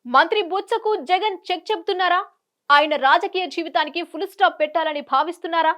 మంత్రి బొత్సకు జగన్ చెక్ చెప్తున్నారా? ఆయన రాజకీయ జీవితానికి ఫుల్ స్టాప్ పెట్టాలని భావిస్తున్నారా?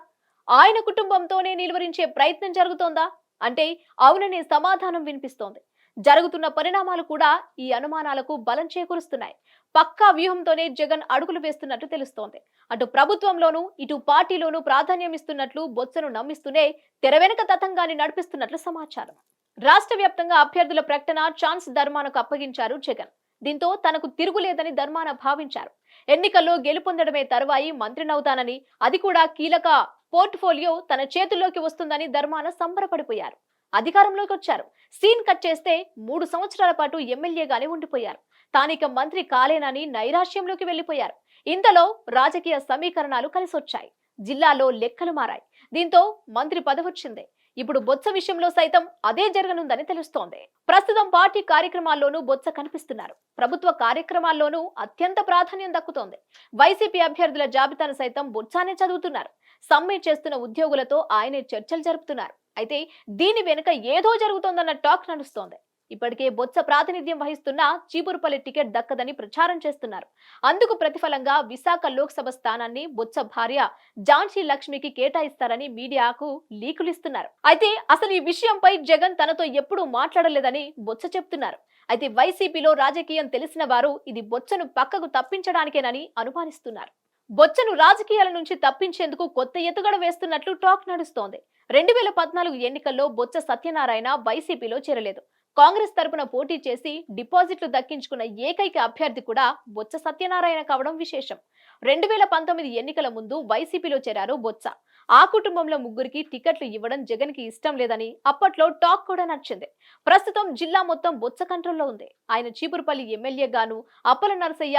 ఆయన కుటుంబంతోనే నిలువరించే ప్రయత్నం జరుగుతోందా? అంటే అవుననే సమాధానం వినిపిస్తోంది. జరుగుతున్న పరిణామాలు కూడా ఈ అనుమానాలకు బలం చేకూరుస్తున్నాయి. పక్కా వ్యూహంతోనే జగన్ అడుగులు వేస్తున్నట్టు తెలుస్తోంది. అటు ప్రభుత్వంలోనూ ఇటు పార్టీలోనూ ప్రాధాన్యం ఇస్తున్నట్లు బొత్సను నమ్మిస్తూనే తెర వెనుక తతంగాన్ని నడిపిస్తున్నట్లు సమాచారం. రాష్ట్ర వ్యాప్తంగా అభ్యర్థుల ప్రకటన ఛాన్స్ ధర్మానకు అప్పగించారు జగన్. దీంతో తనకు తిరుగులేదని ధర్మాన భావించారు. ఎన్నికల్లో గెలుపొందడమే తరువాయి మంత్రినవుతానని, అది కూడా కీలక పోర్ట్ఫోలియో తన చేతుల్లోకి వస్తుందని ధర్మాన సంబరపడిపోయారు. అధికారంలోకి వచ్చారు. సీన్ కట్ చేస్తే 3 సంవత్సరాల పాటు ఎమ్మెల్యేగానే ఉండిపోయారు. తానిక మంత్రి కాలేనని నైరాశ్యంలోకి వెళ్లిపోయారు. ఇంతలో రాజకీయ సమీకరణాలు కలిసొచ్చాయి. జిల్లాలో లెక్కలు మారాయి. దీంతో మంత్రి పదవొచ్చింది. ఇప్పుడు బొత్స విషయంలో సైతం అదే జరగనుందని తెలుస్తోంది. ప్రస్తుతం పార్టీ కార్యక్రమాల్లోనూ బొత్స కనిపిస్తున్నారు. ప్రభుత్వ కార్యక్రమాల్లోనూ అత్యంత ప్రాధాన్యం దక్కుతోంది. వైసీపీ అభ్యర్థుల జాబితాను సైతం బొత్సానే చదువుతున్నారు. సమ్మె చేస్తున్న ఉద్యోగులతో ఆయనే చర్చలు జరుపుతున్నారు. అయితే దీని వెనుక ఏదో జరుగుతోందన్న టాక్ నడుస్తోంది. ఇప్పటికే బొత్స ప్రాతినిధ్యం వహిస్తున్న చీపురుపల్లి టికెట్ దక్కదని ప్రచారం చేస్తున్నారు. అందుకు ప్రతిఫలంగా విశాఖ లోక్సభ స్థానాన్ని బొత్స భార్య ఝాన్సీ లక్ష్మికి కేటాయిస్తారని మీడియాకు లీకులిస్తున్నారు. అయితే అసలు ఈ విషయంపై జగన్ తనతో ఎప్పుడూ మాట్లాడలేదని బొత్స చెప్తున్నారు. అయితే వైసీపీలో రాజకీయం తెలిసిన వారు ఇది బొత్సను పక్కకు తప్పించడానికేనని అనుమానిస్తున్నారు. బొత్సను రాజకీయాల నుంచి తప్పించేందుకు కొత్త ఎత్తుగడ వేస్తున్నట్లు టాక్ నడుస్తోంది. 2014 ఎన్నికల్లో బొత్స సత్యనారాయణ వైసీపీలో చేరలేదు. కాంగ్రెస్ తరపున పోటీ చేసి డిపాజిట్లు దక్కించుకున్న ఏకైక అభ్యర్థి కూడా బొత్స సత్యనారాయణ కావడం విశేషం. 2019 ఎన్నికల ముందు వైసీపీలో చేరారు బొత్స. ఆ కుటుంబంలో ముగ్గురికి టికెట్లు ఇవ్వడం జగన్ కి ఇష్టం లేదని అప్పట్లో టాక్ కూడా నడిచింది. ప్రస్తుతం జిల్లా మొత్తం బొత్స కంట్రోల్లో ఉంది. ఆయన చీపురుపల్లి ఎమ్మెల్యే గాను, అప్పల నరసయ్య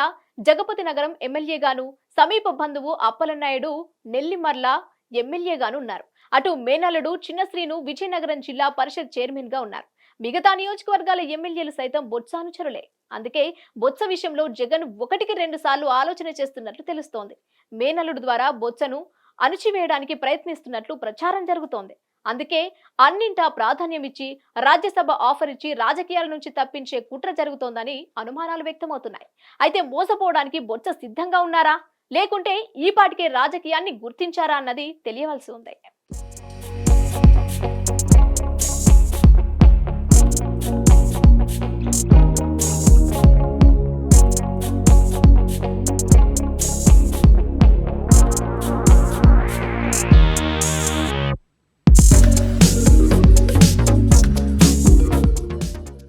జగపతి నగరం ఎమ్మెల్యే గాను, సమీప బంధువు అప్పలనాయుడు నెల్లిమర్ల ఎమ్మెల్యే గాను ఉన్నారు. అటు మేనల్లుడు చిన్న శ్రీను విజయనగరం జిల్లా పరిషత్ చైర్మన్ గా ఉన్నారు. మిగతా నియోజకవర్గాల ఎమ్మెల్యేలు సైతం బొత్స అనుచరులే. అందుకే బొత్స విషయంలో జగన్ 1కి 2 సార్లు ఆలోచన చేస్తున్నట్లు తెలుస్తోంది. మేనల్లుడు ద్వారా బొత్సను అణిచివేయడానికి ప్రయత్నిస్తున్నట్లు ప్రచారం జరుగుతోంది. అందుకే అన్నింటా ప్రాధాన్యం ఇచ్చి రాజ్యసభ ఆఫర్ ఇచ్చి రాజకీయాల నుంచి తప్పించే కుట్ర జరుగుతోందని అనుమానాలు వ్యక్తమవుతున్నాయి. అయితే మోసపోవడానికి బొత్స సిద్ధంగా ఉన్నారా, లేకుంటే ఈ పాటికే రాజకీయాన్ని గుర్తించారా అన్నది తెలియవలసి ఉంది.